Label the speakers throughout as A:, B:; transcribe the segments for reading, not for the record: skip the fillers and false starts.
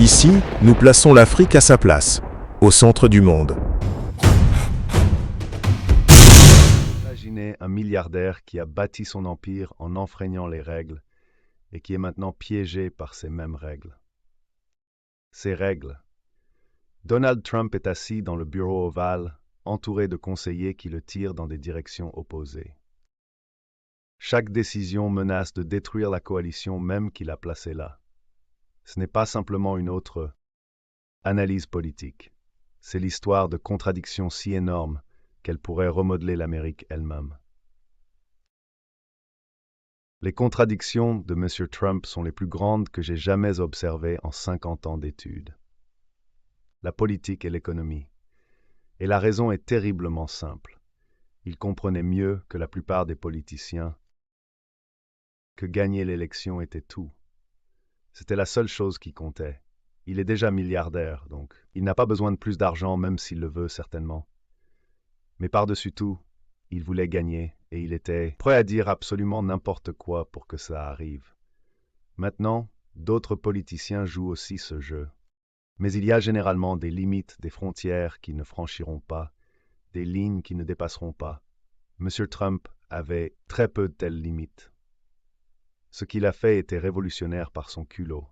A: Ici, nous plaçons l'Afrique à sa place, au centre du monde.
B: Imaginez un milliardaire qui a bâti son empire en enfreignant les règles et qui est maintenant piégé par ces mêmes règles. Ces règles. Donald Trump est assis dans le bureau ovale, entouré de conseillers qui le tirent dans des directions opposées. Chaque décision menace de détruire la coalition même qu'il a placée là. Ce n'est pas simplement une autre analyse politique. C'est l'histoire de contradictions si énormes qu'elles pourraient remodeler l'Amérique elle-même. Les contradictions de M. Trump sont les plus grandes que j'ai jamais observées en 50 ans d'études. La politique et l'économie. Et la raison est terriblement simple. Il comprenait mieux que la plupart des politiciens que gagner l'élection était tout. C'était la seule chose qui comptait. Il est déjà milliardaire, donc il n'a pas besoin de plus d'argent, même s'il le veut certainement. Mais par-dessus tout, il voulait gagner et il était prêt à dire absolument n'importe quoi pour que ça arrive. Maintenant, d'autres politiciens jouent aussi ce jeu. Mais il y a généralement des limites, des frontières qui ne franchiront pas, des lignes qui ne dépasseront pas. M. Trump avait très peu de telles limites. Ce qu'il a fait était révolutionnaire par son culot.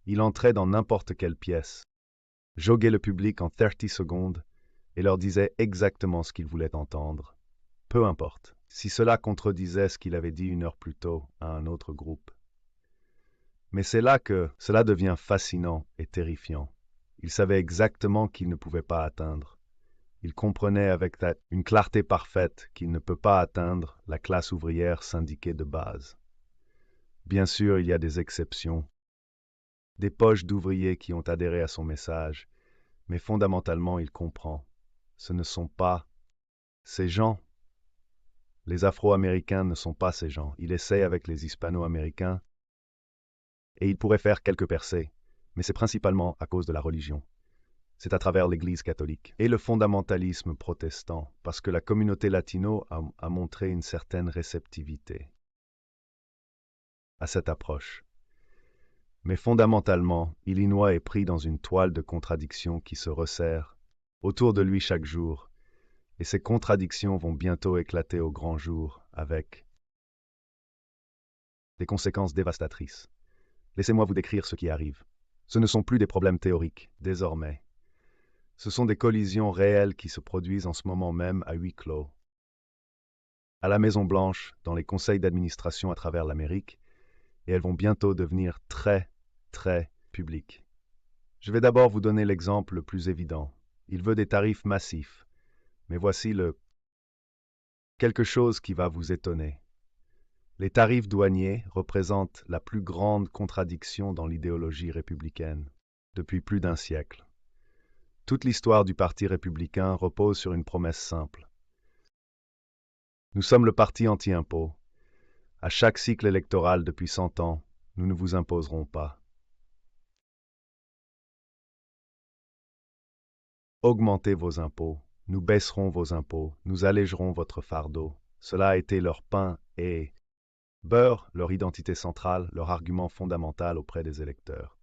B: Il entrait dans n'importe quelle pièce, joguait le public en 30 secondes et leur disait exactement ce qu'il voulait entendre. Peu importe, si cela contredisait ce qu'il avait dit une heure plus tôt à un autre groupe. Mais c'est là que cela devient fascinant et terrifiant. Il savait exactement qu'il ne pouvait pas atteindre. Il comprenait avec une clarté parfaite qu'il ne peut pas atteindre la classe ouvrière syndiquée de base. Bien sûr, il y a des exceptions, des poches d'ouvriers qui ont adhéré à son message, mais fondamentalement, il comprend. Ce ne sont pas ces gens. Les Afro-Américains ne sont pas ces gens. Il essaie avec les Hispano-Américains et il pourrait faire quelques percées, mais c'est principalement à cause de la religion. C'est à travers l'Église catholique et le fondamentalisme protestant, parce que la communauté latino a montré une certaine réceptivité à cette approche. Mais fondamentalement, Illinois est pris dans une toile de contradictions qui se resserre autour de lui chaque jour, et ces contradictions vont bientôt éclater au grand jour avec des conséquences dévastatrices. Laissez-moi vous décrire ce qui arrive. Ce ne sont plus des problèmes théoriques, désormais. Ce sont des collisions réelles qui se produisent en ce moment même à huis clos. À la Maison-Blanche, dans les conseils d'administration à travers l'Amérique, et elles vont bientôt devenir très, très publiques. Je vais d'abord vous donner l'exemple le plus évident. Il veut des tarifs massifs, mais voici quelque chose qui va vous étonner. Les tarifs douaniers représentent la plus grande contradiction dans l'idéologie républicaine depuis plus d'un siècle. Toute l'histoire du Parti républicain repose sur une promesse simple. Nous sommes le parti anti-impôt. À chaque cycle électoral depuis 100 ans, nous ne vous imposerons pas. Augmentez vos impôts, nous baisserons vos impôts, nous allégerons votre fardeau. Cela a été leur pain et beurre, leur identité centrale, leur argument fondamental auprès des électeurs.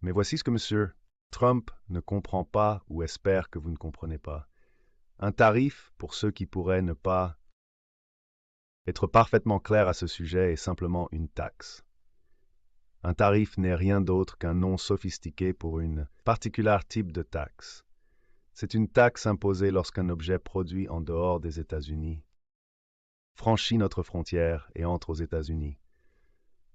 B: Mais voici ce que M. Trump ne comprend pas ou espère que vous ne comprenez pas. Un tarif, pour ceux qui pourraient ne pas être parfaitement clairs à ce sujet, est simplement une taxe. Un tarif n'est rien d'autre qu'un nom sophistiqué pour une particulier type de taxe. C'est une taxe imposée lorsqu'un objet produit en dehors des États-Unis franchit notre frontière et entre aux États-Unis.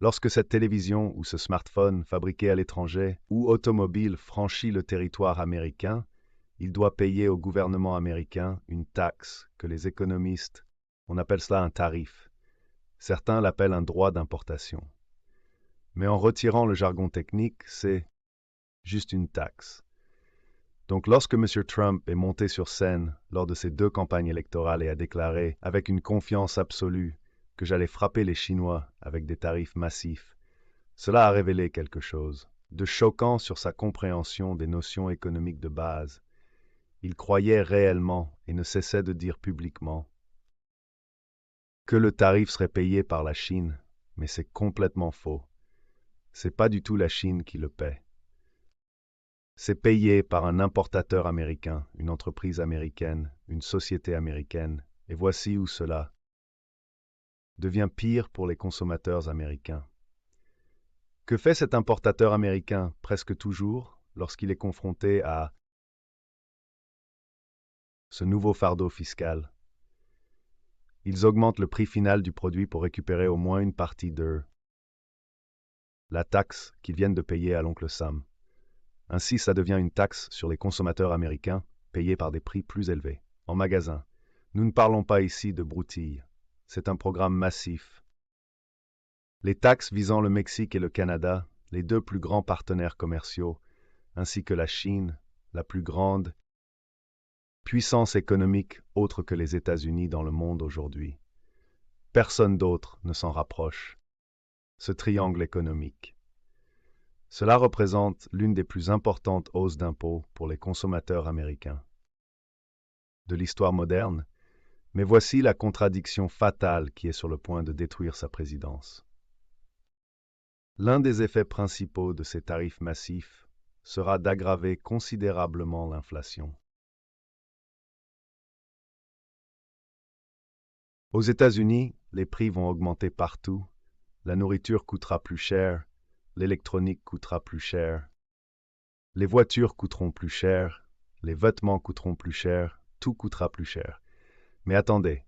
B: Lorsque cette télévision ou ce smartphone fabriqué à l'étranger ou automobile franchit le territoire américain, il doit payer au gouvernement américain une taxe que les économistes, on appelle cela un tarif. Certains l'appellent un droit d'importation. Mais en retirant le jargon technique, c'est juste une taxe. Donc lorsque M. Trump est monté sur scène lors de ses 2 campagnes électorales et a déclaré avec une confiance absolue que j'allais frapper les Chinois avec des tarifs massifs, cela a révélé quelque chose de choquant sur sa compréhension des notions économiques de base. Il croyait réellement et ne cessait de dire publiquement que le tarif serait payé par la Chine, mais c'est complètement faux. C'est pas du tout la Chine qui le paie. C'est payé par un importateur américain, une entreprise américaine, une société américaine, et voici où cela devient pire pour les consommateurs américains. Que fait cet importateur américain presque toujours lorsqu'il est confronté à ce nouveau fardeau fiscal? Ils augmentent le prix final du produit pour récupérer au moins une partie de la taxe qu'ils viennent de payer à l'oncle Sam. Ainsi, ça devient une taxe sur les consommateurs américains, payée par des prix plus élevés. En magasin, nous ne parlons pas ici de broutilles. C'est un programme massif. Les taxes visant le Mexique et le Canada, les deux plus grands partenaires commerciaux, ainsi que la Chine, la plus grande puissance économique autre que les États-Unis dans le monde aujourd'hui. Personne d'autre ne s'en rapproche. Ce triangle économique. Cela représente l'une des plus importantes hausses d'impôts pour les consommateurs américains de l'histoire moderne, mais voici la contradiction fatale qui est sur le point de détruire sa présidence. L'un des effets principaux de ces tarifs massifs sera d'aggraver considérablement l'inflation. Aux États-Unis, les prix vont augmenter partout, la nourriture coûtera plus cher, l'électronique coûtera plus cher, les voitures coûteront plus cher, les vêtements coûteront plus cher, tout coûtera plus cher. Mais attendez,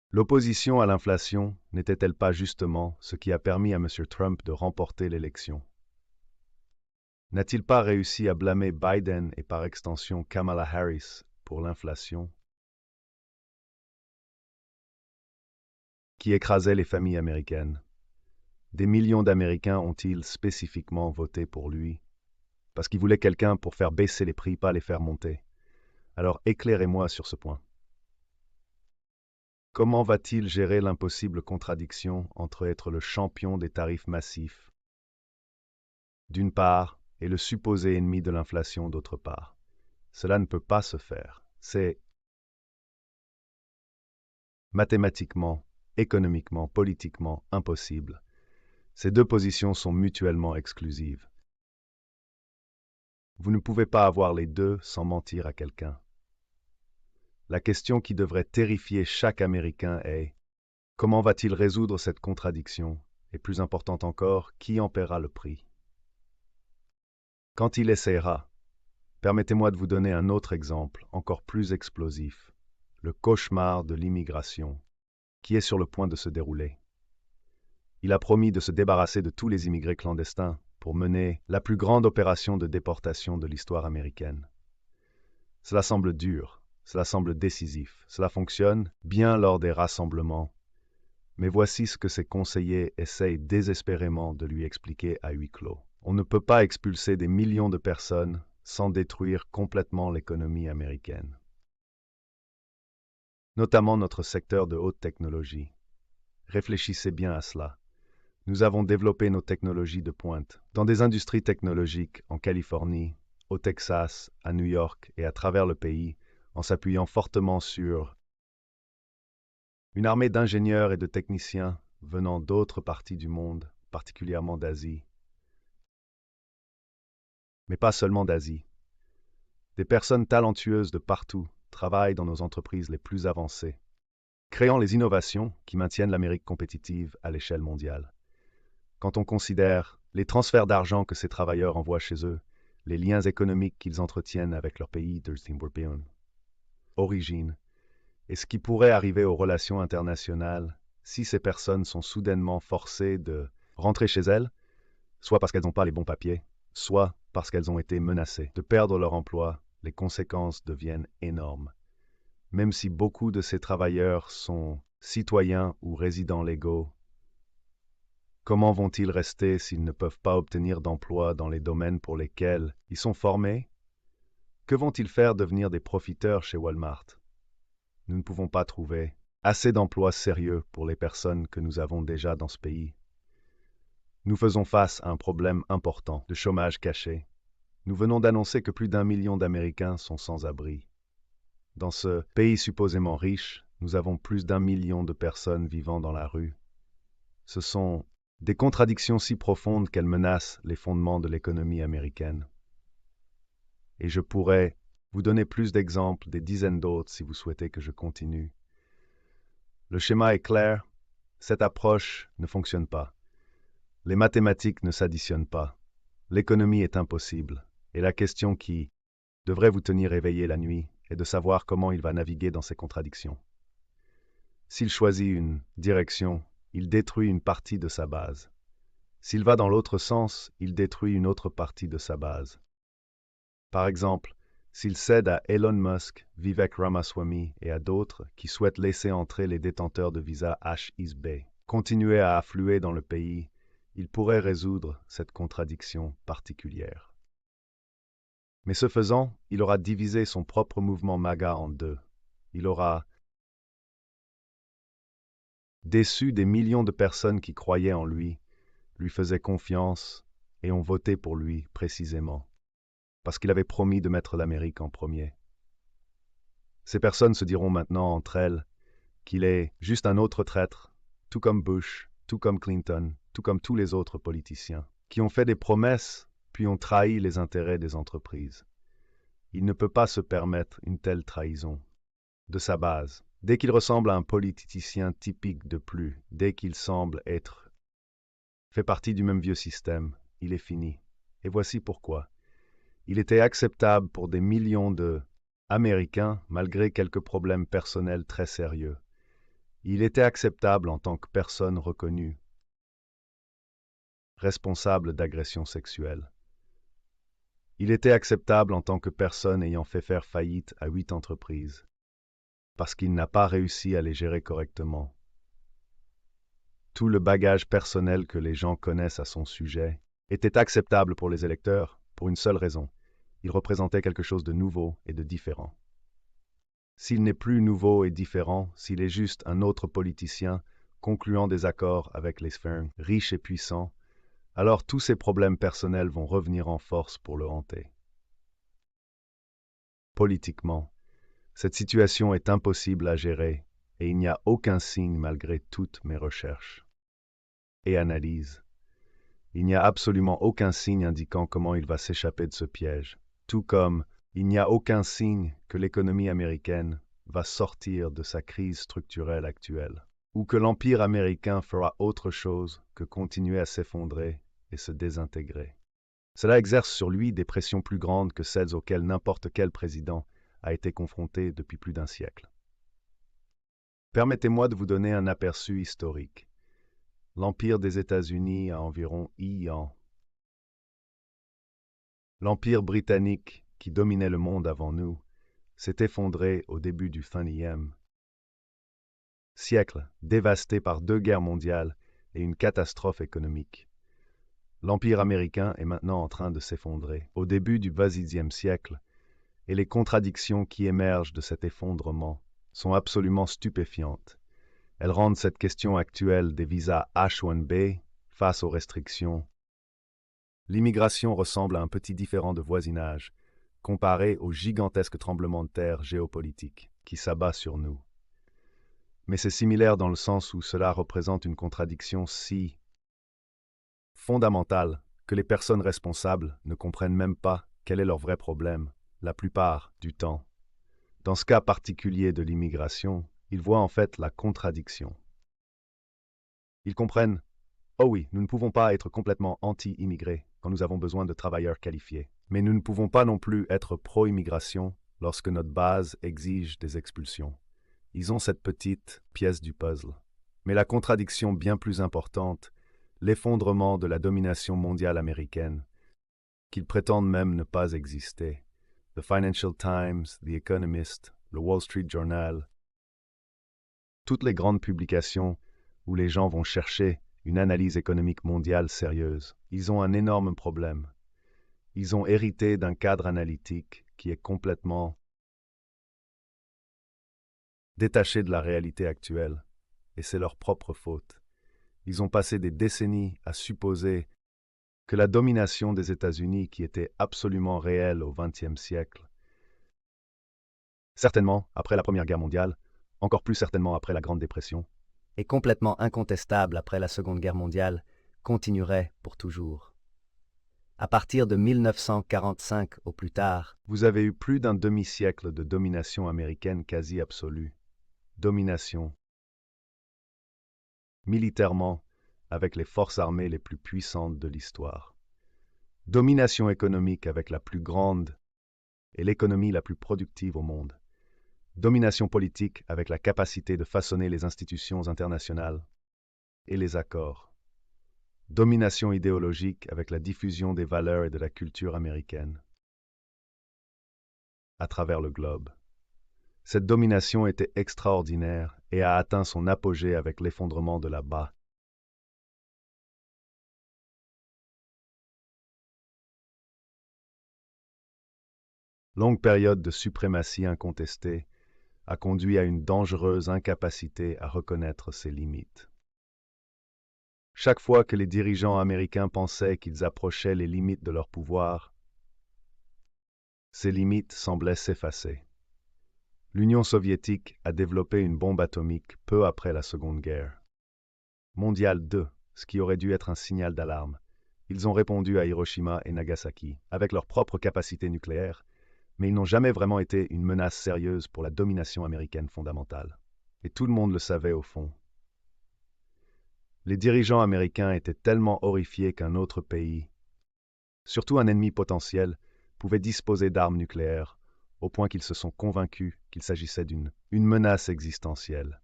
B: l'opposition à l'inflation n'était-elle pas justement ce qui a permis à M. Trump de remporter l'élection? N'a-t-il pas réussi à blâmer Biden et par extension Kamala Harris pour l'inflation qui écrasait les familles américaines? Des millions d'Américains ont-ils spécifiquement voté pour lui parce qu'ils voulaient quelqu'un pour faire baisser les prix, pas les faire monter? Alors éclairez-moi sur ce point. Comment va-t-il gérer l'impossible contradiction entre être le champion des tarifs massifs, d'une part, et le supposé ennemi de l'inflation, d'autre part? Cela ne peut pas se faire. C'est mathématiquement, économiquement, politiquement impossible. Ces deux positions sont mutuellement exclusives. Vous ne pouvez pas avoir les deux sans mentir à quelqu'un. La question qui devrait terrifier chaque Américain est: comment va-t-il résoudre cette contradiction? Et plus importante encore, qui en paiera le prix? Quand il essaiera, permettez-moi de vous donner un autre exemple, encore plus explosif, le cauchemar de l'immigration, qui est sur le point de se dérouler. Il a promis de se débarrasser de tous les immigrés clandestins pour mener la plus grande opération de déportation de l'histoire américaine. Cela semble dur, cela semble décisif, cela fonctionne bien lors des rassemblements, mais voici ce que ses conseillers essayent désespérément de lui expliquer à huis clos. On ne peut pas expulser des millions de personnes sans détruire complètement l'économie américaine, notamment notre secteur de haute technologie. Réfléchissez bien à cela. Nous avons développé nos technologies de pointe dans des industries technologiques en Californie, au Texas, à New York et à travers le pays, en s'appuyant fortement sur une armée d'ingénieurs et de techniciens venant d'autres parties du monde, particulièrement d'Asie. Mais pas seulement d'Asie. Des personnes talentueuses de partout travaillent dans nos entreprises les plus avancées, créant les innovations qui maintiennent l'Amérique compétitive à l'échelle mondiale. Quand on considère les transferts d'argent que ces travailleurs envoient chez eux, les liens économiques qu'ils entretiennent avec leur pays d'origine, et ce qui pourrait arriver aux relations internationales si ces personnes sont soudainement forcées de rentrer chez elles, soit parce qu'elles n'ont pas les bons papiers, soit parce qu'elles ont été menacées de perdre leur emploi, les conséquences deviennent énormes. Même si beaucoup de ces travailleurs sont citoyens ou résidents légaux, comment vont-ils rester s'ils ne peuvent pas obtenir d'emploi dans les domaines pour lesquels ils sont formés? Que vont-ils faire devenir des profiteurs chez Walmart? Nous ne pouvons pas trouver assez d'emplois sérieux pour les personnes que nous avons déjà dans ce pays. Nous faisons face à un problème important de chômage caché. Nous venons d'annoncer que plus d'1 million d'Américains sont sans abri. Dans ce pays supposément riche, nous avons plus d'1 million de personnes vivant dans la rue. Ce sont Des contradictions si profondes qu'elles menacent les fondements de l'économie américaine. Et je pourrais vous donner plus d'exemples, des dizaines d'autres si vous souhaitez que je continue. Le schéma est clair, cette approche ne fonctionne pas. Les mathématiques ne s'additionnent pas. L'économie est impossible. Et la question qui devrait vous tenir éveillé la nuit est de savoir comment il va naviguer dans ces contradictions. S'il choisit une direction, il détruit une partie de sa base. S'il va dans l'autre sens, il détruit une autre partie de sa base. Par exemple, s'il cède à Elon Musk, Vivek Ramaswamy et à d'autres qui souhaitent laisser entrer les détenteurs de visa H-1B, continuer à affluer dans le pays, il pourrait résoudre cette contradiction particulière. Mais ce faisant, il aura divisé son propre mouvement MAGA en deux. Il aura déçu des millions de personnes qui croyaient en lui faisaient confiance et ont voté pour lui précisément, parce qu'il avait promis de mettre l'Amérique en premier. Ces personnes se diront maintenant entre elles qu'il est juste un autre traître, tout comme Bush, tout comme Clinton, tout comme tous les autres politiciens, qui ont fait des promesses puis ont trahi les intérêts des entreprises. Il ne peut pas se permettre une telle trahison de sa base. Dès qu'il ressemble à un politicien typique de plus, dès qu'il semble être fait partie du même vieux système, il est fini. Et voici pourquoi. Il était acceptable pour des millions d'Américains, malgré quelques problèmes personnels très sérieux. Il était acceptable en tant que personne reconnue, responsable d'agressions sexuelles. Il était acceptable en tant que personne ayant fait faire faillite à 8 entreprises, parce qu'il n'a pas réussi à les gérer correctement. Tout le bagage personnel que les gens connaissent à son sujet était acceptable pour les électeurs pour une seule raison. Il représentait quelque chose de nouveau et de différent. S'il n'est plus nouveau et différent, s'il est juste un autre politicien concluant des accords avec les sphères riches et puissants, alors tous ces problèmes personnels vont revenir en force pour le hanter. Politiquement, cette situation est impossible à gérer et il n'y a aucun signe malgré toutes mes recherches et analyses. Il n'y a absolument aucun signe indiquant comment il va s'échapper de ce piège, tout comme il n'y a aucun signe que l'économie américaine va sortir de sa crise structurelle actuelle, ou que l'Empire américain fera autre chose que continuer à s'effondrer et se désintégrer. Cela exerce sur lui des pressions plus grandes que celles auxquelles n'importe quel président a été confronté depuis plus d'un siècle. Permettez-moi de vous donner un aperçu historique. L'Empire des États-Unis a environ ans. L'Empire britannique, qui dominait le monde avant nous, s'est effondré au début du XXe siècle, dévasté par 2 guerres mondiales et une catastrophe économique. L'Empire américain est maintenant en train de s'effondrer, au début du XXIe siècle, et les contradictions qui émergent de cet effondrement sont absolument stupéfiantes. Elles rendent cette question actuelle des visas H-1B face aux restrictions. L'immigration ressemble à un petit différend de voisinage, comparé au gigantesque tremblement de terre géopolitique qui s'abat sur nous. Mais c'est similaire dans le sens où cela représente une contradiction si fondamentale que les personnes responsables ne comprennent même pas quel est leur vrai problème, la plupart du temps. Dans ce cas particulier de l'immigration, ils voient en fait la contradiction. Ils comprennent « Oh oui, nous ne pouvons pas être complètement anti-immigrés quand nous avons besoin de travailleurs qualifiés, mais nous ne pouvons pas non plus être pro-immigration lorsque notre base exige des expulsions. » Ils ont cette petite pièce du puzzle. Mais la contradiction bien plus importante, l'effondrement de la domination mondiale américaine, qu'ils prétendent même ne pas exister. The Financial Times, The Economist, le Wall Street Journal, toutes les grandes publications où les gens vont chercher une analyse économique mondiale sérieuse, ils ont un énorme problème. Ils ont hérité d'un cadre analytique qui est complètement détaché de la réalité actuelle, et c'est leur propre faute. Ils ont passé des décennies à supposer que la domination des États-Unis, qui était absolument réelle au XXe siècle, certainement après la Première Guerre mondiale, encore plus certainement après la Grande Dépression,
C: est complètement incontestable après la Seconde Guerre mondiale, continuerait pour toujours. À partir de 1945 au plus tard,
B: Vous avez eu plus d'un demi-siècle de domination américaine quasi absolue. Domination. Militairement, avec les forces armées les plus puissantes de l'histoire. Domination économique avec la plus grande et l'économie la plus productive au monde. Domination politique avec la capacité de façonner les institutions internationales et les accords. Domination idéologique avec la diffusion des valeurs et de la culture américaine à travers le globe. Cette domination était extraordinaire et a atteint son apogée avec l'effondrement de la BA. Longue période de suprématie incontestée a conduit à une dangereuse incapacité à reconnaître ses limites. Chaque fois que les dirigeants américains pensaient qu'ils approchaient les limites de leur pouvoir, ces limites semblaient s'effacer. L'Union soviétique a développé une bombe atomique peu après la Seconde Guerre mondiale 2, ce qui aurait dû être un signal d'alarme. Ils ont répondu à Hiroshima et Nagasaki avec leurs propres capacités nucléaires, mais ils n'ont jamais vraiment été une menace sérieuse pour la domination américaine fondamentale. Et tout le monde le savait au fond. Les dirigeants américains étaient tellement horrifiés qu'un autre pays, surtout un ennemi potentiel, pouvait disposer d'armes nucléaires, au point qu'ils se sont convaincus qu'il s'agissait d'une menace existentielle.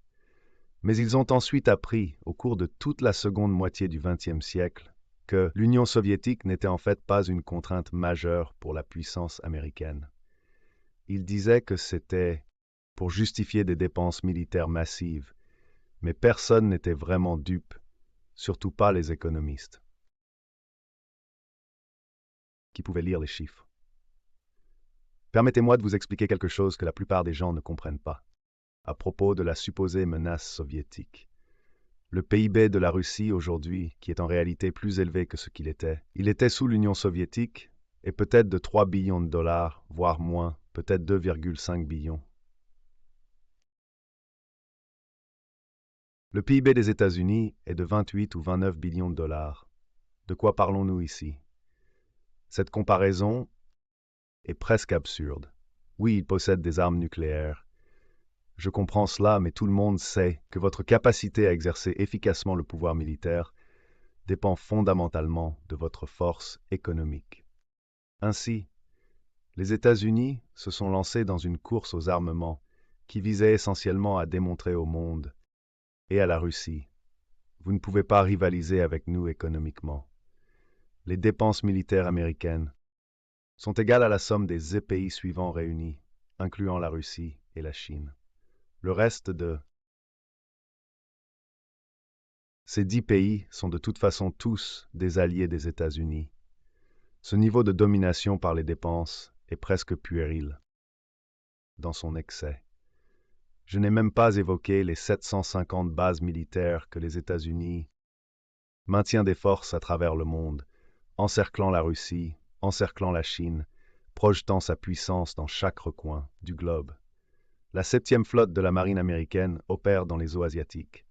B: Mais ils ont ensuite appris, au cours de toute la seconde moitié du XXe siècle, que l'Union soviétique n'était en fait pas une contrainte majeure pour la puissance américaine. Ils disaient que c'était pour justifier des dépenses militaires massives, mais personne n'était vraiment dupe, surtout pas les économistes, qui pouvaient lire les chiffres. Permettez-moi de vous expliquer quelque chose que la plupart des gens ne comprennent pas, à propos de la supposée menace soviétique. Le PIB de la Russie aujourd'hui, qui est en réalité plus élevé que ce qu'il était, il était sous l'Union soviétique, et peut-être de 3 billions de dollars, voire moins, peut-être 2,5 billions. Le PIB des États-Unis est de 28 ou 29 billions de dollars. De quoi parlons-nous ici? Cette comparaison est presque absurde. Oui, ils possèdent des armes nucléaires. Je comprends cela, mais tout le monde sait que votre capacité à exercer efficacement le pouvoir militaire dépend fondamentalement de votre force économique. Ainsi, les États-Unis se sont lancés dans une course aux armements qui visait essentiellement à démontrer au monde et à la Russie: vous ne pouvez pas rivaliser avec nous économiquement. Les dépenses militaires américaines sont égales à la somme des pays suivants réunis, incluant la Russie et la Chine. Le reste de ces 10 pays sont de toute façon tous des alliés des États-Unis. Ce niveau de domination par les dépenses est presque puéril dans son excès. Je n'ai même pas évoqué les 750 bases militaires que les États-Unis maintiennent des forces à travers le monde, encerclant la Russie, encerclant la Chine, projetant sa puissance dans chaque recoin du globe. La 7e flotte de la marine américaine opère dans les eaux asiatiques.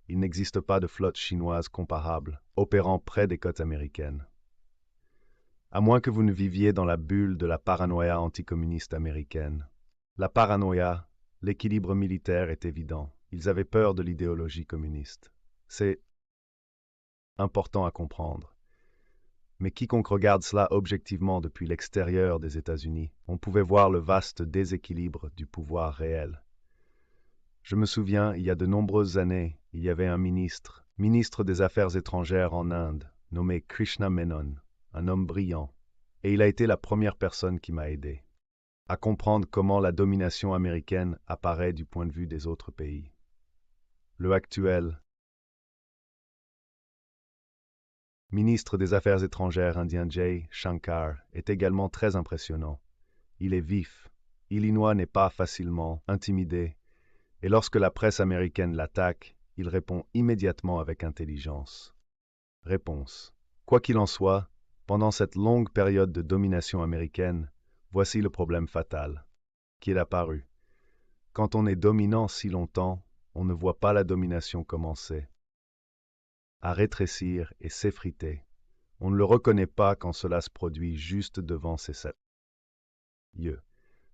B: Il n'existe pas de flotte chinoise comparable, opérant près des côtes américaines. À moins que vous ne viviez dans la bulle de la paranoïa anticommuniste américaine. La paranoïa, l'équilibre militaire est évident. Ils avaient peur de l'idéologie communiste. C'est important à comprendre. Mais quiconque regarde cela objectivement depuis l'extérieur des États-Unis, on pouvait voir le vaste déséquilibre du pouvoir réel. Je me souviens, il y a de nombreuses années, il y avait un ministre des Affaires étrangères en Inde, nommé Krishna Menon, un homme brillant, et il a été la première personne qui m'a aidé à comprendre comment la domination américaine apparaît du point de vue des autres pays. Le actuel ministre des Affaires étrangères indien Jay Shankar est également très impressionnant. Il est vif. Illinois n'est pas facilement intimidé, et lorsque la presse américaine l'attaque, il répond immédiatement avec intelligence. Réponse. Quoi qu'il en soit, pendant cette longue période de domination américaine, voici le problème fatal qui est apparu. Quand on est dominant si longtemps, on ne voit pas la domination commencer. à rétrécir et s'effriter. On ne le reconnaît pas quand cela se produit juste devant ses yeux.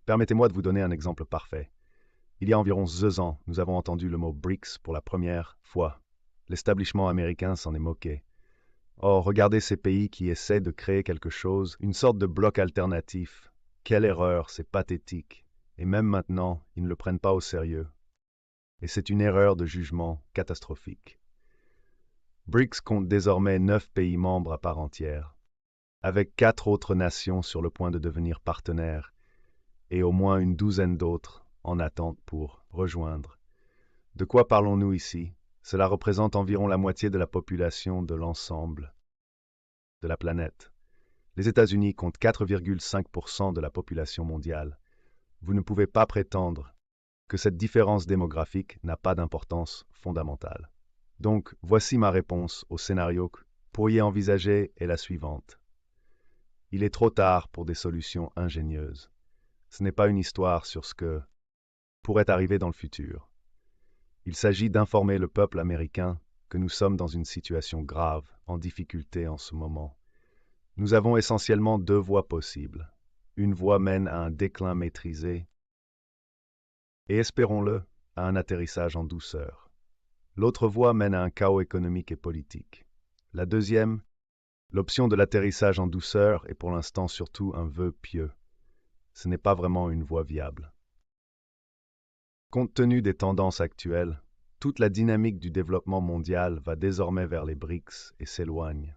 B: Permettez-moi de vous donner un exemple parfait. Il y a environ 2 ans, nous avons entendu le mot BRICS pour la première fois. L'établissement américain s'en est moqué. Or, regardez ces pays qui essaient de créer quelque chose, une sorte de bloc alternatif. Quelle erreur, c'est pathétique. Et même maintenant, ils ne le prennent pas au sérieux. Et c'est une erreur de jugement catastrophique. BRICS compte désormais 9 pays membres à part entière, avec 4 autres nations sur le point de devenir partenaires, et au moins une douzaine d'autres en attente pour rejoindre. De quoi parlons-nous ici? Cela représente environ la moitié de la population de l'ensemble de la planète. Les États-Unis comptent 4,5% de la population mondiale. Vous ne pouvez pas prétendre que cette différence démographique n'a pas d'importance fondamentale. Donc, voici ma réponse au scénario que vous pourriez envisager est la suivante. Il est trop tard pour des solutions ingénieuses. Ce n'est pas une histoire sur ce que pourrait arriver dans le futur. Il s'agit d'informer le peuple américain que nous sommes dans une situation grave, en difficulté en ce moment. Nous avons essentiellement 2 voies possibles. Une voie mène à un déclin maîtrisé et, espérons-le, à un atterrissage en douceur. L'autre voie mène à un chaos économique et politique. La deuxième, l'option de l'atterrissage en douceur, est pour l'instant surtout un vœu pieux. Ce n'est pas vraiment une voie viable. Compte tenu des tendances actuelles, toute la dynamique du développement mondial va désormais vers les BRICS et s'éloigne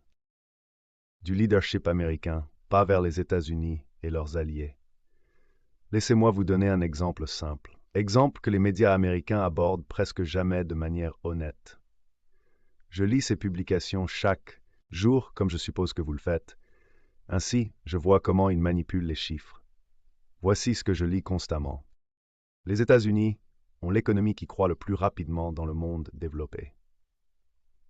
B: du leadership américain, pas vers les États-Unis et leurs alliés. Laissez-moi vous donner un exemple simple. Exemple que les médias américains abordent presque jamais de manière honnête. Je lis ces publications chaque jour, comme je suppose que vous le faites. Ainsi, je vois comment ils manipulent les chiffres. Voici ce que je lis constamment. Les États-Unis ont l'économie qui croît le plus rapidement dans le monde développé.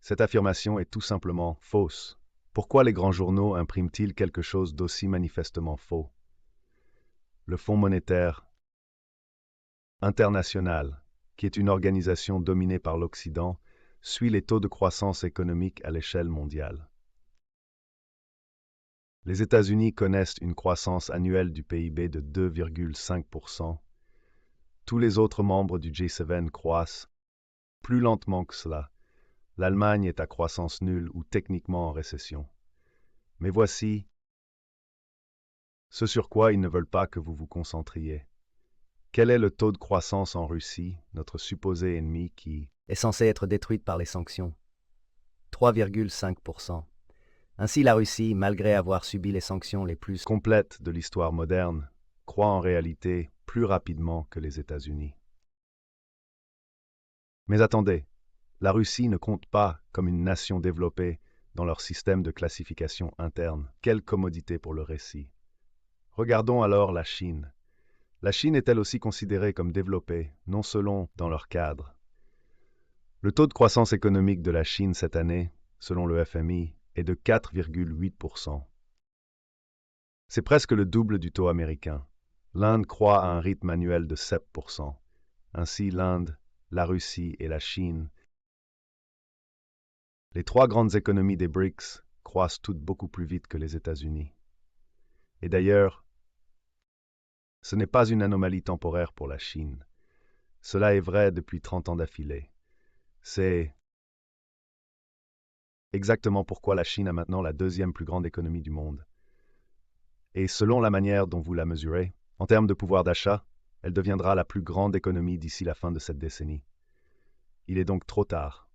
B: Cette affirmation est tout simplement fausse. Pourquoi les grands journaux impriment-ils quelque chose d'aussi manifestement faux? Le Fonds monétaire international, qui est une organisation dominée par l'Occident, suit les taux de croissance économique à l'échelle mondiale. Les États-Unis connaissent une croissance annuelle du PIB de 2,5%. Tous les autres membres du G7 croissent plus lentement que cela. L'Allemagne est à croissance nulle ou techniquement en récession. Mais voici ce sur quoi ils ne veulent pas que vous vous concentriez. Quel est le taux de croissance en Russie, notre supposé ennemi qui
C: est censée être détruite par les sanctions. 3,5%. Ainsi, la Russie, malgré avoir subi les sanctions les plus
B: complètes de l'histoire moderne, croît en réalité plus rapidement que les États-Unis. Mais attendez, la Russie ne compte pas comme une nation développée dans leur système de classification interne. Quelle commodité pour le récit. Regardons alors la Chine. La Chine est elle aussi considérée comme développée, non seulement dans leur cadre. Le taux de croissance économique de la Chine cette année, selon le FMI, est de 4,8%. C'est presque le double du taux américain. L'Inde croît à un rythme annuel de 7%. Ainsi, l'Inde, la Russie et la Chine, les 3 grandes économies des BRICS, croissent toutes beaucoup plus vite que les États-Unis. Et d'ailleurs, ce n'est pas une anomalie temporaire pour la Chine. Cela est vrai depuis 30 ans d'affilée. C'est exactement pourquoi la Chine a maintenant la 2e plus grande économie du monde. Et selon la manière dont vous la mesurez, en termes de pouvoir d'achat, elle deviendra la plus grande économie d'ici la fin de cette décennie. Il est donc trop tard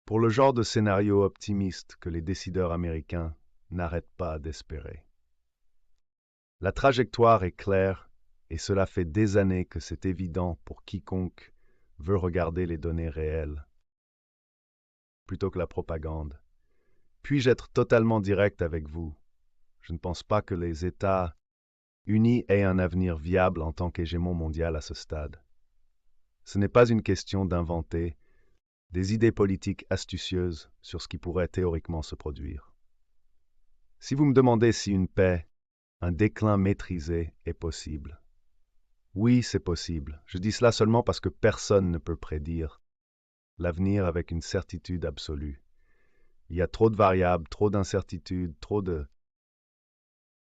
B: pour le genre de scénario optimiste que les décideurs américains n'arrêtent pas d'espérer. La trajectoire est claire et cela fait des années que c'est évident pour quiconque veut regarder les données réelles plutôt que la propagande. Puis-je être totalement direct avec vous? Je ne pense pas que les États-Unis aient un avenir viable en tant qu'hégémon mondial à ce stade. Ce n'est pas une question d'inventer des idées politiques astucieuses sur ce qui pourrait théoriquement se produire. Si vous me demandez si une paix, un déclin maîtrisé est possible, oui, c'est possible. Je dis cela seulement parce que personne ne peut prédire l'avenir avec une certitude absolue. Il y a trop de variables, trop d'incertitudes, trop de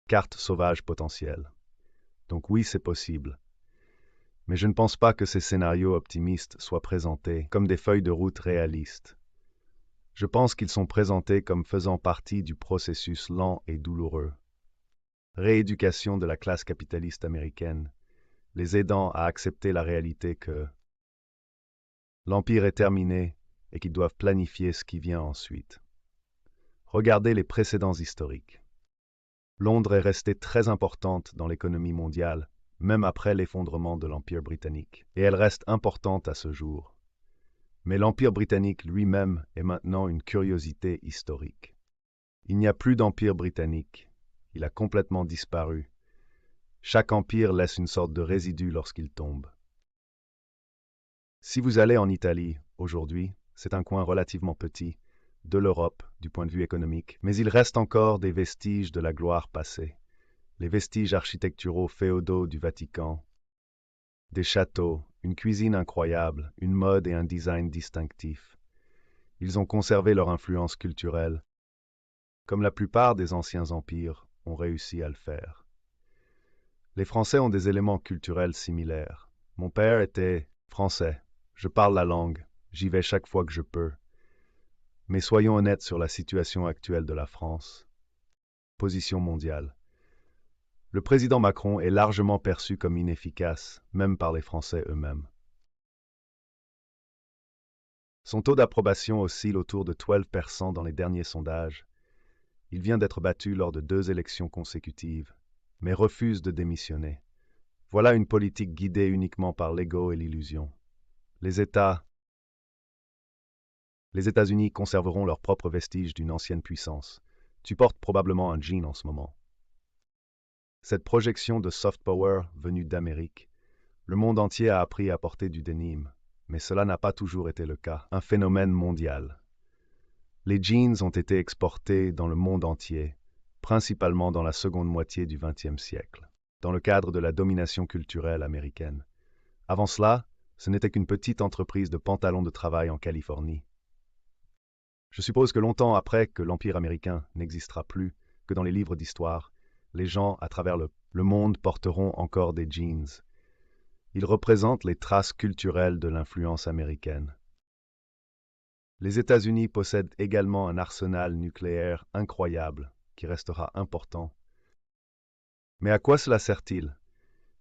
B: cartes sauvages potentielles. Donc oui, c'est possible. Mais je ne pense pas que ces scénarios optimistes soient présentés comme des feuilles de route réalistes. Je pense qu'ils sont présentés comme faisant partie du processus lent et douloureux. Rééducation de la classe capitaliste américaine, les aidant à accepter la réalité que l'Empire est terminé et qu'ils doivent planifier ce qui vient ensuite. Regardez les précédents historiques. Londres est restée très importante dans l'économie mondiale, même après l'effondrement de l'Empire britannique, et elle reste importante à ce jour. Mais l'Empire britannique lui-même est maintenant une curiosité historique. Il n'y a plus d'Empire britannique, il a complètement disparu. Chaque empire laisse une sorte de résidu lorsqu'il tombe. Si vous allez en Italie, aujourd'hui, c'est un coin relativement petit de l'Europe du point de vue économique, mais il reste encore des vestiges de la gloire passée, les vestiges architecturaux féodaux du Vatican, des châteaux, une cuisine incroyable, une mode et un design distinctifs. Ils ont conservé leur influence culturelle, comme la plupart des anciens empires ont réussi à le faire. Les Français ont des éléments culturels similaires. Mon père était français, je parle la langue, j'y vais chaque fois que je peux. Mais soyons honnêtes sur la situation actuelle de la France. Position mondiale. Le président Macron est largement perçu comme inefficace, même par les Français eux-mêmes. Son taux d'approbation oscille autour de 12% dans les derniers sondages. Il vient d'être battu lors de 2 élections consécutives, mais refuse de démissionner. Voilà une politique guidée uniquement par l'ego et l'illusion. Les États-Unis conserveront leurs propres vestiges d'une ancienne puissance. Tu portes probablement un jean en ce moment. Cette projection de soft power venue d'Amérique, le monde entier a appris à porter du denim, mais cela n'a pas toujours été le cas, un phénomène mondial. Les jeans ont été exportés dans le monde entier, principalement dans la seconde moitié du XXe siècle, dans le cadre de la domination culturelle américaine. Avant cela, ce n'était qu'une petite entreprise de pantalons de travail en Californie. Je suppose que longtemps après que l'Empire américain n'existera plus, que dans les livres d'histoire, les gens à travers le monde porteront encore des jeans. Ils représentent les traces culturelles de l'influence américaine. Les États-Unis possèdent également un arsenal nucléaire incroyable, qui restera important. Mais à quoi cela sert-il?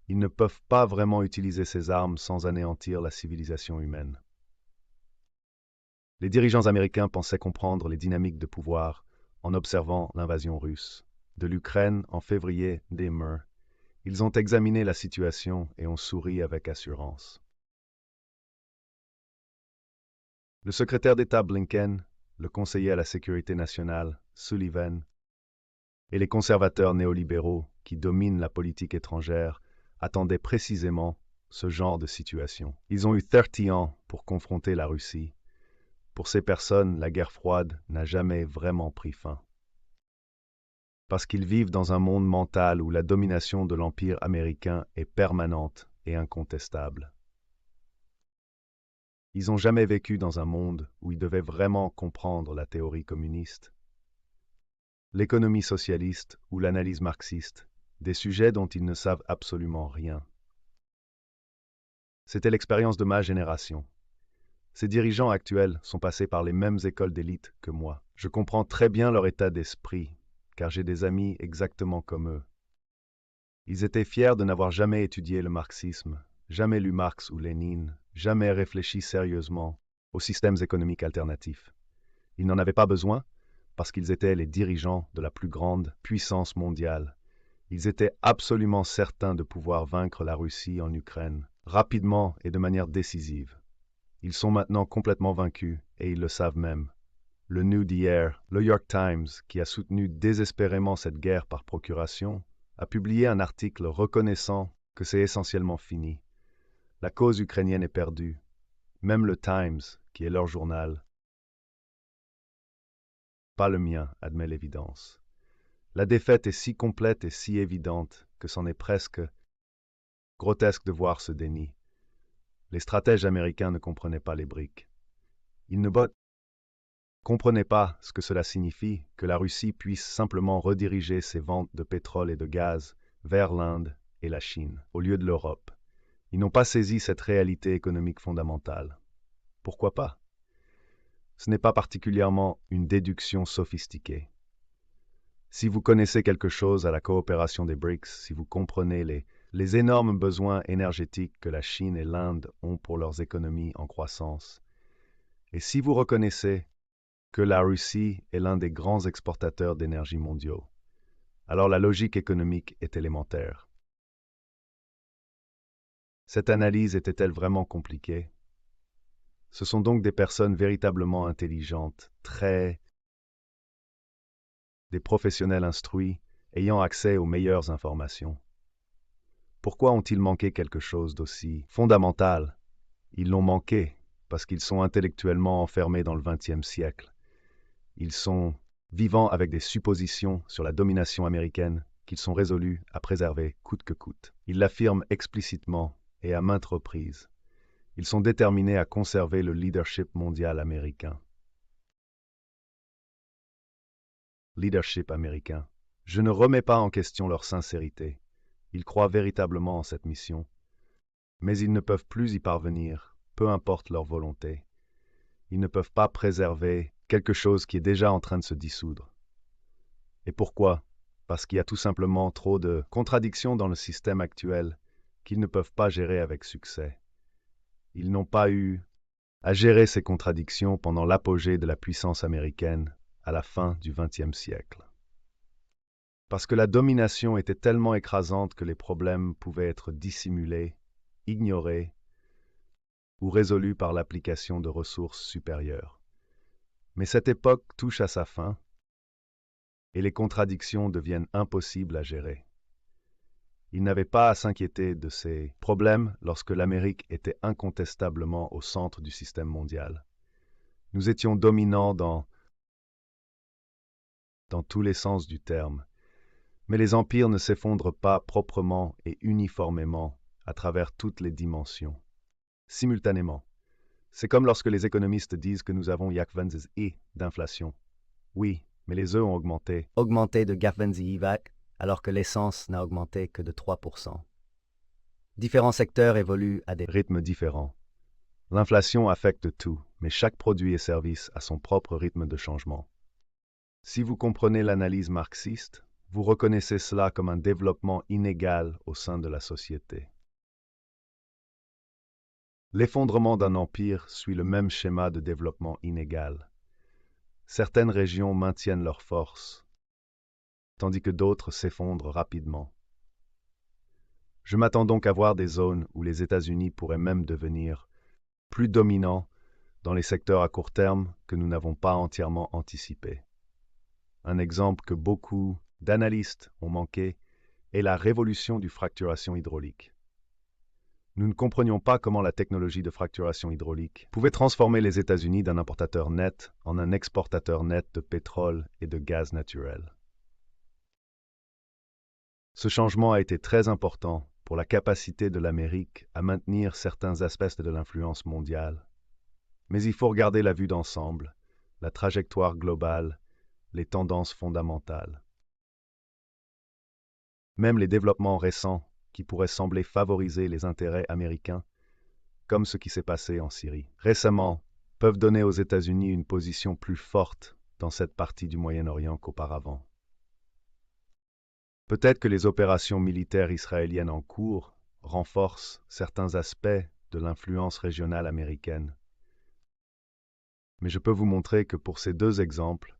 B: Ils ne peuvent pas vraiment utiliser ces armes sans anéantir la civilisation humaine. Les dirigeants américains pensaient comprendre les dynamiques de pouvoir en observant l'invasion russe de l'Ukraine en février des mers. Ils ont examiné la situation et ont souri avec assurance. Le secrétaire d'État Blinken, le conseiller à la sécurité nationale, Sullivan, et les conservateurs néolibéraux qui dominent la politique étrangère attendaient précisément ce genre de situation. Ils ont eu 30 ans pour confronter la Russie. Pour ces personnes, la guerre froide n'a jamais vraiment pris fin. Parce qu'ils vivent dans un monde mental où la domination de l'Empire américain est permanente et incontestable. Ils n'ont jamais vécu dans un monde où ils devaient vraiment comprendre la théorie communiste, l'économie socialiste ou l'analyse marxiste, des sujets dont ils ne savent absolument rien. C'était l'expérience de ma génération. Ces dirigeants actuels sont passés par les mêmes écoles d'élite que moi. Je comprends très bien leur état d'esprit, car j'ai des amis exactement comme eux. Ils étaient fiers de n'avoir jamais étudié le marxisme, jamais lu Marx ou Lénine, jamais réfléchi sérieusement aux systèmes économiques alternatifs. Ils n'en avaient pas besoin parce qu'ils étaient les dirigeants de la plus grande puissance mondiale. Ils étaient absolument certains de pouvoir vaincre la Russie en Ukraine, rapidement et de manière décisive. Ils sont maintenant complètement vaincus et ils le savent même. Le New d'hier, le New York Times, qui a soutenu désespérément cette guerre par procuration, a publié un article reconnaissant que c'est essentiellement fini. La cause ukrainienne est perdue. Même le Times, qui est leur journal, pas le mien, admet l'évidence. La défaite est si complète et si évidente que c'en est presque grotesque de voir ce déni. Les stratèges américains ne comprenaient pas les briques. Ils ne comprenez pas ce que cela signifie que la Russie puisse simplement rediriger ses ventes de pétrole et de gaz vers l'Inde et la Chine, au lieu de l'Europe. Ils n'ont pas saisi cette réalité économique fondamentale. Pourquoi pas? Ce n'est pas particulièrement une déduction sophistiquée. Si vous connaissez quelque chose à la coopération des BRICS, si vous comprenez les énormes besoins énergétiques que la Chine et l'Inde ont pour leurs économies en croissance, et si vous reconnaissez que la Russie est l'un des grands exportateurs d'énergie mondiaux, alors la logique économique est élémentaire. Cette analyse était-elle vraiment compliquée? Ce sont donc des personnes véritablement intelligentes, des professionnels instruits, ayant accès aux meilleures informations. Pourquoi ont-ils manqué quelque chose d'aussi fondamental? Ils l'ont manqué parce qu'ils sont intellectuellement enfermés dans le XXe siècle. Ils sont vivant avec des suppositions sur la domination américaine qu'ils sont résolus à préserver coûte que coûte. Ils l'affirment explicitement et à maintes reprises. Ils sont déterminés à conserver le leadership mondial américain. Leadership américain. Je ne remets pas en question leur sincérité. Ils croient véritablement en cette mission. Mais ils ne peuvent plus y parvenir, peu importe leur volonté. Ils ne peuvent pas préserver quelque chose qui est déjà en train de se dissoudre. Et pourquoi? Parce qu'il y a tout simplement trop de contradictions dans le système actuel qu'ils ne peuvent pas gérer avec succès. Ils n'ont pas eu à gérer ces contradictions pendant l'apogée de la puissance américaine à la fin du XXe siècle. Parce que la domination était tellement écrasante que les problèmes pouvaient être dissimulés, ignorés ou résolus par l'application de ressources supérieures. Mais cette époque touche à sa fin et les contradictions deviennent impossibles à gérer. Ils n'avaient pas à s'inquiéter de ces problèmes lorsque l'Amérique était incontestablement au centre du système mondial. Nous étions dominants dans tous les sens du terme, mais les empires ne s'effondrent pas proprement et uniformément à travers toutes les dimensions, simultanément. C'est comme lorsque les économistes disent que nous avons et d'inflation. Oui, mais les œufs ont augmenté.
C: Augmenté de Gafvenzi-Ivac, alors que l'essence n'a augmenté que de 3%. Différents secteurs évoluent à des
B: Rythmes différents. L'inflation affecte tout, mais chaque produit et service a son propre rythme de changement. Si vous comprenez l'analyse marxiste, vous reconnaissez cela comme un développement inégal au sein de la société. L'effondrement d'un empire suit le même schéma de développement inégal. Certaines régions maintiennent leur force, tandis que d'autres s'effondrent rapidement. Je m'attends donc à voir des zones où les États-Unis pourraient même devenir plus dominants dans les secteurs à court terme que nous n'avons pas entièrement anticipés. Un exemple que beaucoup d'analystes ont manqué est la révolution du fracturation hydraulique. Nous ne comprenions pas comment la technologie de fracturation hydraulique pouvait transformer les États-Unis d'un importateur net en un exportateur net de pétrole et de gaz naturel. Ce changement a été très important pour la capacité de l'Amérique à maintenir certains aspects de l'influence mondiale. Mais il faut regarder la vue d'ensemble, la trajectoire globale, les tendances fondamentales. Même les développements récents qui pourraient sembler favoriser les intérêts américains, comme ce qui s'est passé en Syrie récemment, peuvent donner aux États-Unis une position plus forte dans cette partie du Moyen-Orient qu'auparavant. Peut-être que les opérations militaires israéliennes en cours renforcent certains aspects de l'influence régionale américaine. Mais je peux vous montrer que pour ces deux exemples,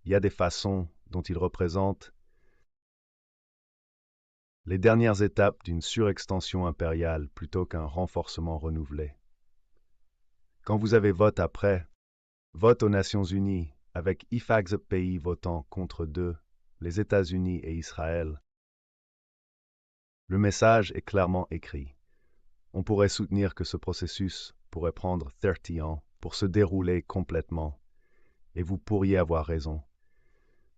B: il y a des façons dont ils représentent les dernières étapes d'une surextension impériale plutôt qu'un renforcement renouvelé. Quand vous avez vote après, vote aux Nations Unies, avec IFAX pays votant contre deux, les États-Unis et Israël, le message est clairement écrit. On pourrait soutenir que ce processus pourrait prendre 30 ans pour se dérouler complètement, et vous pourriez avoir raison.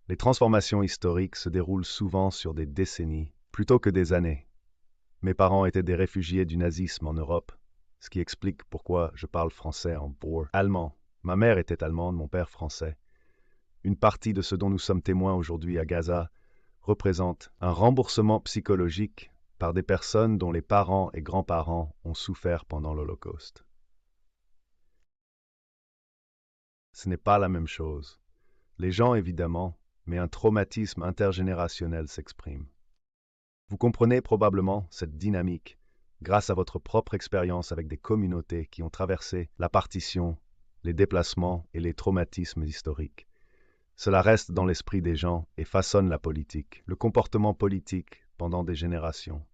B: Les transformations historiques se déroulent souvent sur des décennies, plutôt que des années. Mes parents étaient des réfugiés du nazisme en Europe, ce qui explique pourquoi je parle français en bourg allemand. Ma mère était allemande, mon père français. Une partie de ce dont nous sommes témoins aujourd'hui à Gaza représente un remboursement psychologique par des personnes dont les parents et grands-parents ont souffert pendant l'Holocauste. Ce n'est pas la même chose. Les gens, évidemment, mais un traumatisme intergénérationnel s'exprime. Vous comprenez probablement cette dynamique grâce à votre propre expérience avec des communautés qui ont traversé la partition, les déplacements et les traumatismes historiques. Cela reste dans l'esprit des gens et façonne la politique, le comportement politique pendant des générations.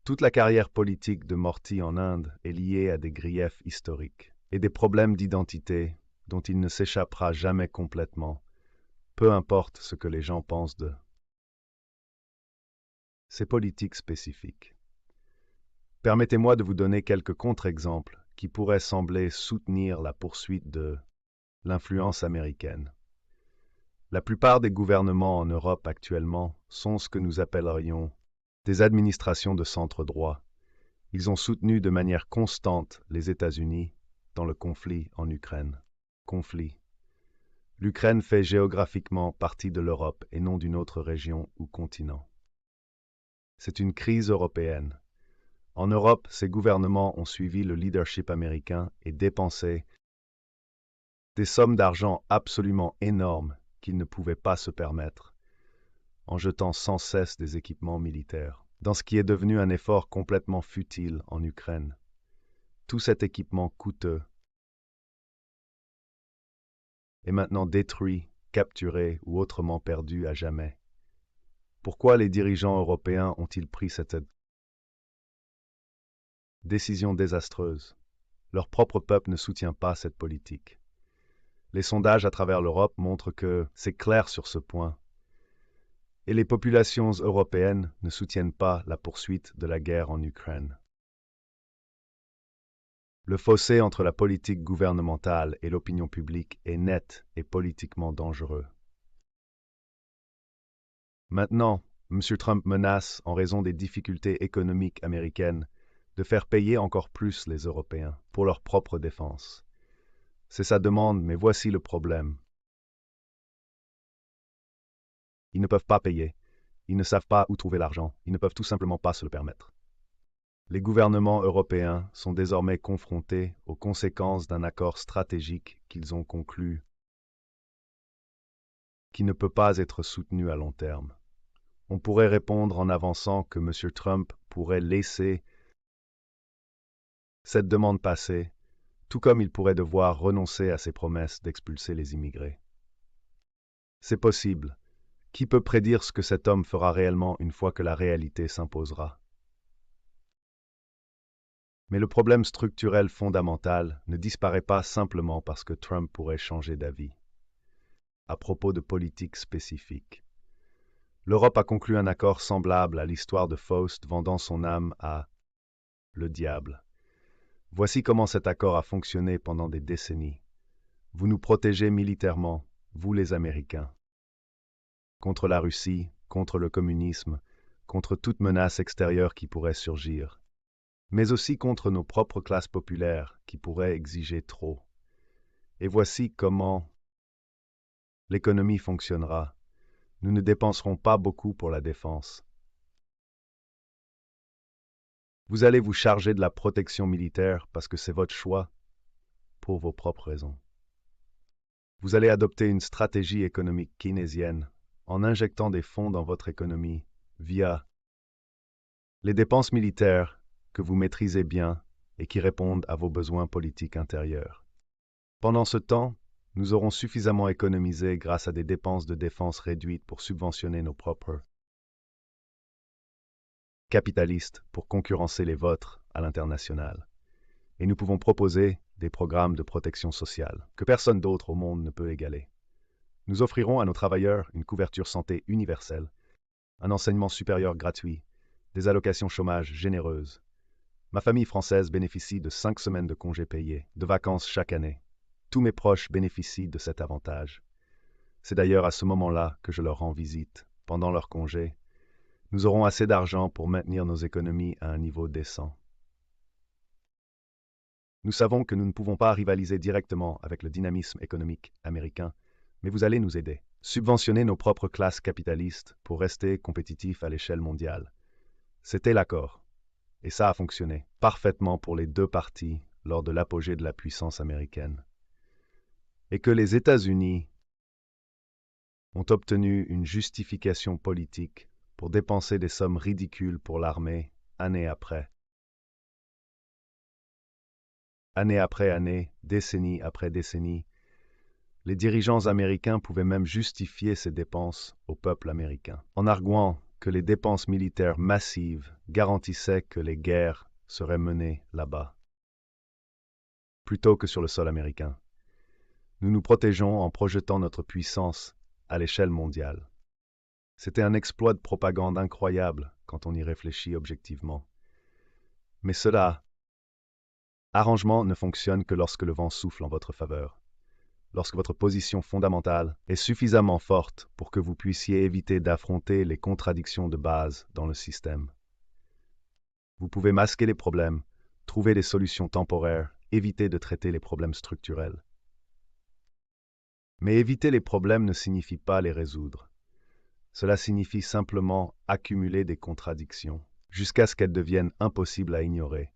B: Toute la carrière politique de Morty en Inde est liée à des griefs historiques et des problèmes d'identité dont il ne s'échappera jamais complètement, peu importe ce que les gens pensent d'eux. Ces politiques spécifiques. Permettez-moi de vous donner quelques contre-exemples qui pourraient sembler soutenir la poursuite de l'influence américaine. La plupart des gouvernements en Europe actuellement sont ce que nous appellerions des administrations de centre droit. Ils ont soutenu de manière constante les États-Unis dans le conflit en Ukraine. L'Ukraine fait géographiquement partie de l'Europe et non d'une autre région ou continent. C'est une crise européenne. En Europe, ces gouvernements ont suivi le leadership américain et dépensé des sommes d'argent absolument énormes qu'ils ne pouvaient pas se permettre, en jetant sans cesse des équipements militaires, dans ce qui est devenu un effort complètement futile en Ukraine. Tout cet équipement coûteux est maintenant détruit, capturé ou autrement perdu à jamais. Pourquoi les dirigeants européens ont-ils pris cette décision désastreuse? Leur propre peuple ne soutient pas cette politique. Les sondages à travers l'Europe montrent que c'est clair sur ce point. Et les populations européennes ne soutiennent pas la poursuite de la guerre en Ukraine. Le fossé entre la politique gouvernementale et l'opinion publique est net et politiquement dangereux. Maintenant, M. Trump menace, en raison des difficultés économiques américaines, de faire payer encore plus les Européens pour leur propre défense. C'est sa demande, mais voici le problème. Ils ne peuvent pas payer. Ils ne savent pas où trouver l'argent. Ils ne peuvent tout simplement pas se le permettre. Les gouvernements européens sont désormais confrontés aux conséquences d'un accord stratégique qu'ils ont conclu, qui ne peut pas être soutenu à long terme. On pourrait répondre en avançant que M. Trump pourrait laisser cette demande passer, tout comme il pourrait devoir renoncer à ses promesses d'expulser les immigrés. C'est possible. Qui peut prédire ce que cet homme fera réellement une fois que la réalité s'imposera? Mais le problème structurel fondamental ne disparaît pas simplement parce que Trump pourrait changer d'avis. À propos de politiques spécifiques. L'Europe a conclu un accord semblable à l'histoire de Faust vendant son âme à le diable. Voici comment cet accord a fonctionné pendant des décennies. Vous nous protégez militairement, vous les Américains, contre la Russie, contre le communisme, contre toute menace extérieure qui pourrait surgir, mais aussi contre nos propres classes populaires qui pourraient exiger trop. Et voici comment l'économie fonctionnera. Nous ne dépenserons pas beaucoup pour la défense. Vous allez vous charger de la protection militaire parce que c'est votre choix, pour vos propres raisons. Vous allez adopter une stratégie économique keynésienne en injectant des fonds dans votre économie via les dépenses militaires que vous maîtrisez bien et qui répondent à vos besoins politiques intérieurs. Pendant ce temps, nous aurons suffisamment économisé grâce à des dépenses de défense réduites pour subventionner nos propres capitalistes pour concurrencer les vôtres à l'international. Et nous pouvons proposer des programmes de protection sociale que personne d'autre au monde ne peut égaler. Nous offrirons à nos travailleurs une couverture santé universelle, un enseignement supérieur gratuit, des allocations chômage généreuses. Ma famille française bénéficie de 5 semaines de congés payés, de vacances chaque année. Tous mes proches bénéficient de cet avantage. C'est d'ailleurs à ce moment-là que je leur rends visite, pendant leurs congés. Nous aurons assez d'argent pour maintenir nos économies à un niveau décent. Nous savons que nous ne pouvons pas rivaliser directement avec le dynamisme économique américain, mais vous allez nous aider. Subventionner nos propres classes capitalistes pour rester compétitifs à l'échelle mondiale. C'était l'accord. Et ça a fonctionné parfaitement pour les deux parties lors de l'apogée de la puissance américaine. Et que les États-Unis ont obtenu une justification politique pour dépenser des sommes ridicules pour l'armée année après. Année après année, décennie après décennie, les dirigeants américains pouvaient même justifier ces dépenses au peuple américain, en arguant que les dépenses militaires massives garantissaient que les guerres seraient menées là-bas, plutôt que sur le sol américain. Nous nous protégeons en projetant notre puissance à l'échelle mondiale. C'était un exploit de propagande incroyable quand on y réfléchit objectivement. Mais cela, arrangement ne fonctionne que lorsque le vent souffle en votre faveur, lorsque votre position fondamentale est suffisamment forte pour que vous puissiez éviter d'affronter les contradictions de base dans le système. Vous pouvez masquer les problèmes, trouver des solutions temporaires, éviter de traiter les problèmes structurels. Mais éviter les problèmes ne signifie pas les résoudre. Cela signifie simplement accumuler des contradictions, jusqu'à ce qu'elles deviennent impossibles à ignorer.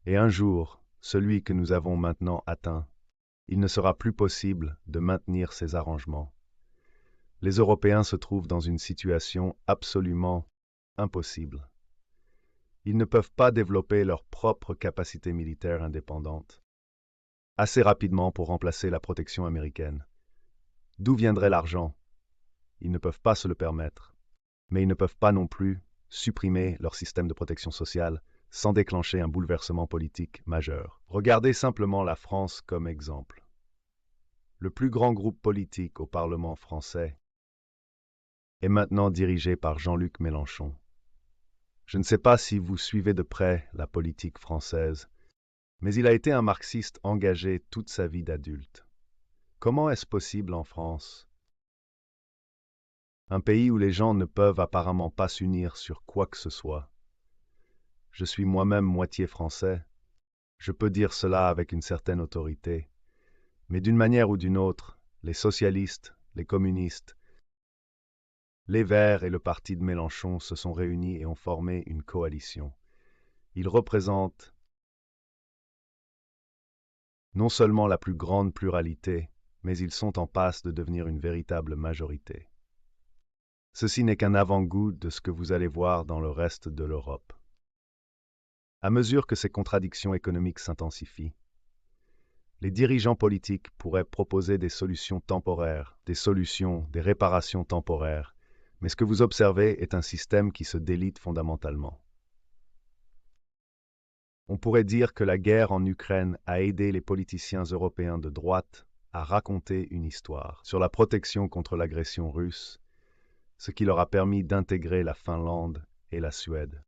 B: Et un jour, celui que nous avons maintenant atteint, il ne sera plus possible de maintenir ces arrangements. Les Européens se trouvent dans une situation absolument impossible. Ils ne peuvent pas développer leur propre capacité militaire indépendante assez rapidement pour remplacer la protection américaine. D'où viendrait l'argent? Ils ne peuvent pas se le permettre. Mais ils ne peuvent pas non plus supprimer leur système de protection sociale sans déclencher un bouleversement politique majeur. Regardez simplement la France comme exemple. Le plus grand groupe politique au Parlement français est maintenant dirigé par Jean-Luc Mélenchon. Je ne sais pas si vous suivez de près la politique française, mais il a été un marxiste engagé toute sa vie d'adulte. Comment est-ce possible en France? Un pays où les gens ne peuvent apparemment pas s'unir sur quoi que ce soit. Je suis moi-même moitié français. Je peux dire cela avec une certaine autorité. Mais d'une manière ou d'une autre, les socialistes, les communistes, les Verts et le parti de Mélenchon se sont réunis et ont formé une coalition. Ils représentent non seulement la plus grande pluralité, mais ils sont en passe de devenir une véritable majorité. Ceci n'est qu'un avant-goût de ce que vous allez voir dans le reste de l'Europe. À mesure que ces contradictions économiques s'intensifient, les dirigeants politiques pourraient proposer des solutions temporaires, des réparations temporaires, mais ce que vous observez est un système qui se délite fondamentalement. On pourrait dire que la guerre en Ukraine a aidé les politiciens européens de droite à raconter une histoire sur la protection contre l'agression russe, ce qui leur a permis d'intégrer la Finlande et la Suède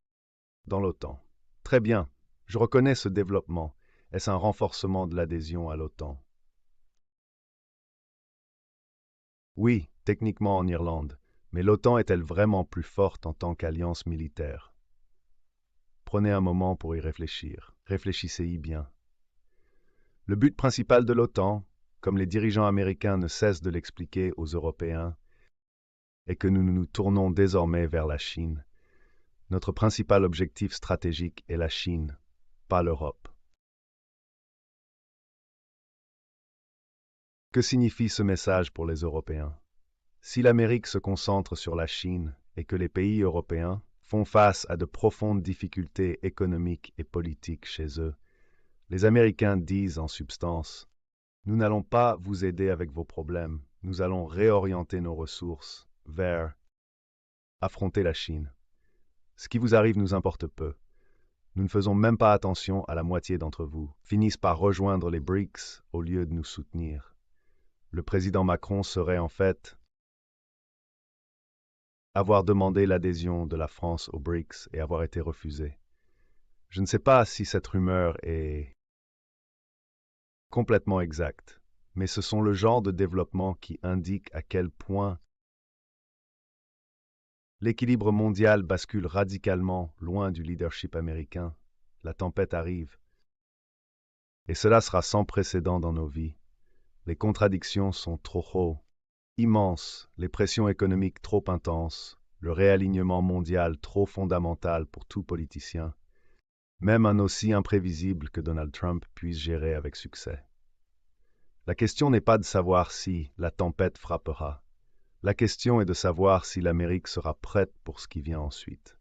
B: dans l'OTAN. Très bien, je reconnais ce développement. Est-ce un renforcement de l'adhésion à l'OTAN? Oui, techniquement en Irlande, mais l'OTAN est-elle vraiment plus forte en tant qu'alliance militaire? Prenez un moment pour y réfléchir. Réfléchissez-y bien. Le but principal de l'OTAN, comme les dirigeants américains ne cessent de l'expliquer aux Européens, est que nous nous tournons désormais vers la Chine. Notre principal objectif stratégique est la Chine, pas l'Europe. Que signifie ce message pour les Européens? Si l'Amérique se concentre sur la Chine et que les pays européens font face à de profondes difficultés économiques et politiques chez eux, les Américains disent en substance: nous n'allons pas vous aider avec vos problèmes, nous allons réorienter nos ressources vers affronter la Chine. Ce qui vous arrive nous importe peu. Nous ne faisons même pas attention à la moitié d'entre vous, finissent par rejoindre les BRICS au lieu de nous soutenir. Le président Macron serait en fait avoir demandé l'adhésion de la France aux BRICS et avoir été refusé. Je ne sais pas si cette rumeur est complètement exacte, mais ce sont le genre de développement qui indique à quel point l'équilibre mondial bascule radicalement loin du leadership américain. La tempête arrive. Et cela sera sans précédent dans nos vies. Les contradictions sont trop hauts, immenses, les pressions économiques trop intenses, le réalignement mondial trop fondamental pour tout politicien. Même un aussi imprévisible que Donald Trump puisse gérer avec succès. La question n'est pas de savoir si la tempête frappera. La question est de savoir si l'Amérique sera prête pour ce qui vient ensuite.